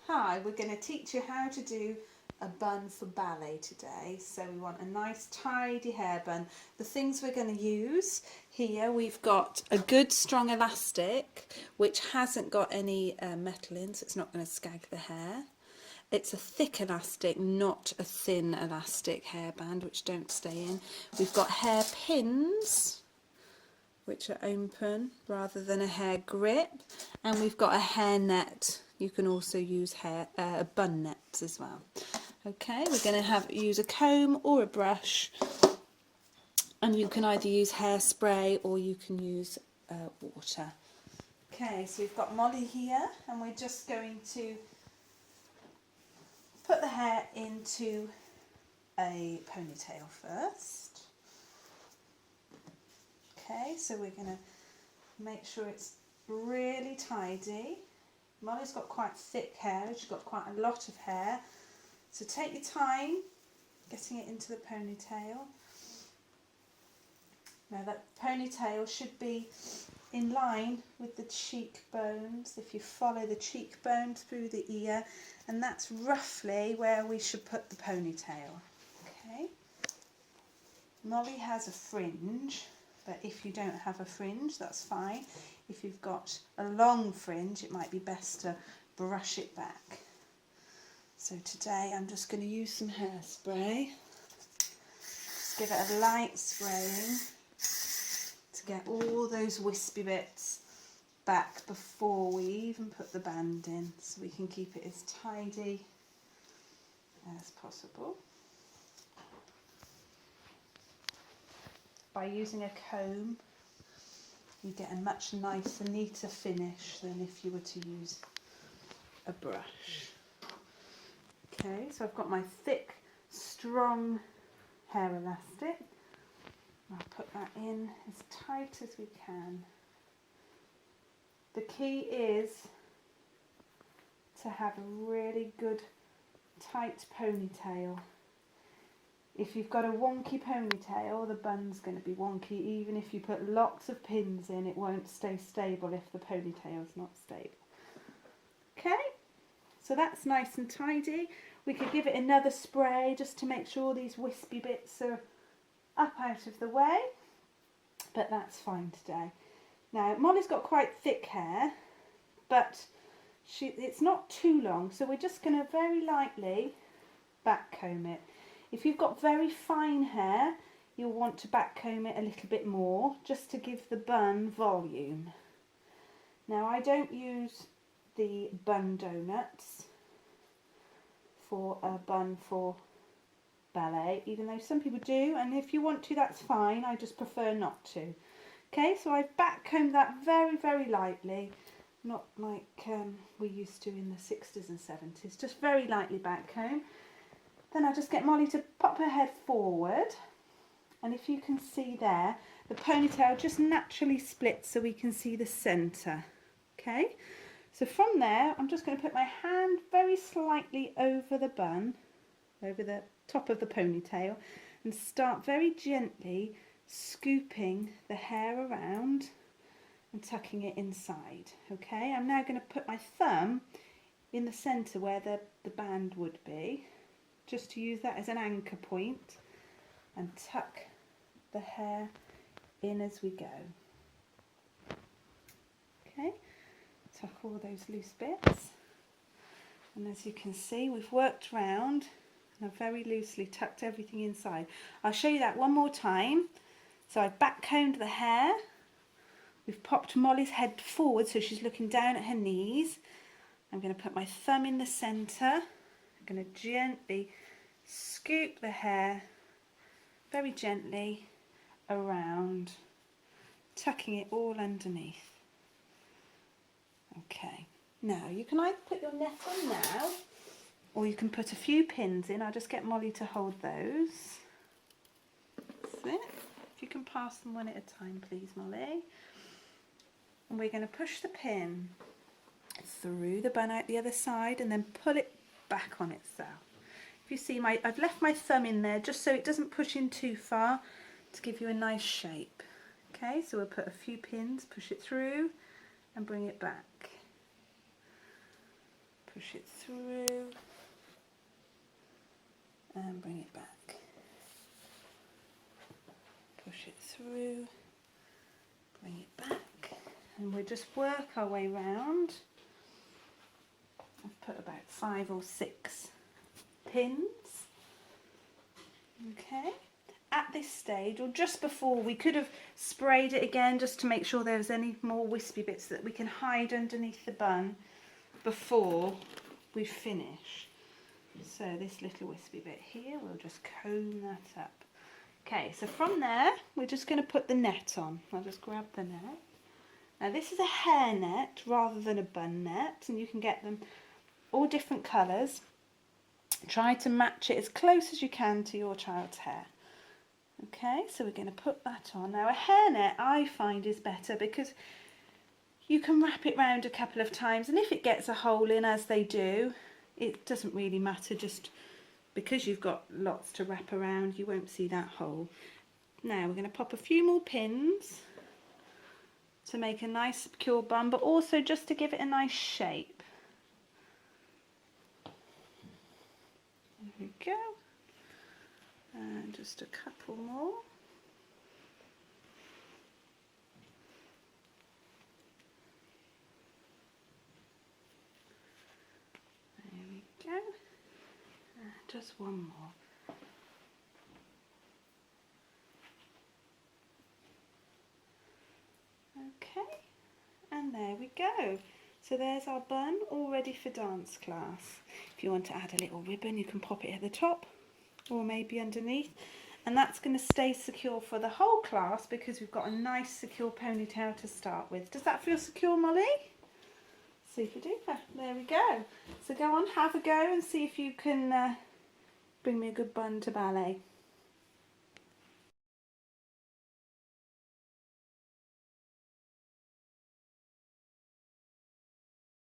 Hi, we're going to teach you how to do a bun for ballet today. So we want a nice tidy hair bun. The things we're going to use here, we've got a good strong elastic which hasn't got any metal in, so it's not going to scag the hair. It's a thick elastic, not a thin elastic hairband which don't stay in. We've got hair pins which are open rather than a hair grip, and we've got a hair net. You can also use bun nets as well. Okay, we're going to use a comb or a brush, and you can either use hairspray or you can use water. Okay, so we've got Molly here, and we're just going to put the hair into a ponytail first. Okay, so we're going to make sure it's really tidy. Molly's got quite thick hair, she's got quite a lot of hair, so take your time getting it into the ponytail. Now that ponytail should be in line with the cheekbones, if you follow the cheekbone through the ear, and that's roughly where we should put the ponytail. Okay. Molly has a fringe, but if you don't have a fringe, that's fine. If you've got a long fringe, it might be best to brush it back. So today I'm just going to use some hairspray. Just give it a light spraying to get all those wispy bits back before we even put the band in, so we can keep it as tidy as possible. By using a comb, you get a much nicer, neater finish than if you were to use a brush. Okay, so I've got my thick, strong hair elastic. I'll put that in as tight as we can. The key is to have a really good, tight ponytail. If you've got a wonky ponytail, the bun's going to be wonky. Even if you put lots of pins in, it won't stay stable if the ponytail's not stable. Okay, so that's nice and tidy. We could give it another spray just to make sure these wispy bits are up out of the way, but that's fine today. Now, Molly's got quite thick hair, but it's not too long, so we're just going to very lightly back comb it. If you've got very fine hair, you'll want to back comb it a little bit more, just to give the bun volume. Now, I don't use the bun donuts for a bun for ballet, even though some people do, and if you want to, that's fine. I just prefer not to. Okay, so I've back combed that very, very lightly, not like we used to in the 60s and 70s, just very lightly back comb. Then I just get Molly to pop her head forward, and if you can see there, the ponytail just naturally splits so we can see the centre. Okay, so from there I'm just going to put my hand very slightly over the bun, over the top of the ponytail, and start very gently scooping the hair around and tucking it inside. Okay, I'm now going to put my thumb in the centre where the band would be, just to use that as an anchor point, and tuck the hair in as we go. Okay, tuck all those loose bits, and as you can see, we've worked round and I've very loosely tucked everything inside. I'll show you that one more time. So I've back combed the hair, we've popped Molly's head forward so she's looking down at her knees. I'm going to put my thumb in the centre. I'm going to gently scoop the hair very gently around, tucking it all underneath. Okay, now you can either put your net on now, or you can put a few pins in. I'll just get Molly to hold those. That's it. If you can pass them one at a time, please, Molly. And we're going to push the pin through the bun out the other side and then pull it back on itself. If you see, I've left my thumb in there just so it doesn't push in too far, to give you a nice shape. Okay, so we'll put a few pins, push it through and bring it back. push it through and bring it back. Push it through, bring it back, and we'll just work our way round. I've put about 5 or 6 pins. Okay, at this stage, or just before, we could have sprayed it again just to make sure there was any more wispy bits that we can hide underneath the bun before we finish. So this little wispy bit here, we'll just comb that up. Okay, so from there, we're just going to put the net on. I'll just grab the net. Now this is a hair net rather than a bun net, and you can get them all different colours. Try to match it as close as you can to your child's hair. Okay, so we're going to put that on. Now a hair net I find is better because you can wrap it round a couple of times, and if it gets a hole in, as they do, it doesn't really matter. Just because you've got lots to wrap around, you won't see that hole. Now we're going to pop a few more pins to make a nice secure bun, but also just to give it a nice shape. There we go. And just a couple more. There we go. Just one more. Okay, and there we go. So there's our bun all ready for dance class. If you want to add a little ribbon, you can pop it at the top or maybe underneath. And that's going to stay secure for the whole class because we've got a nice secure ponytail to start with. Does that feel secure, Molly? Super duper. There we go. So go on, have a go and see if you can bring me a good bun to ballet.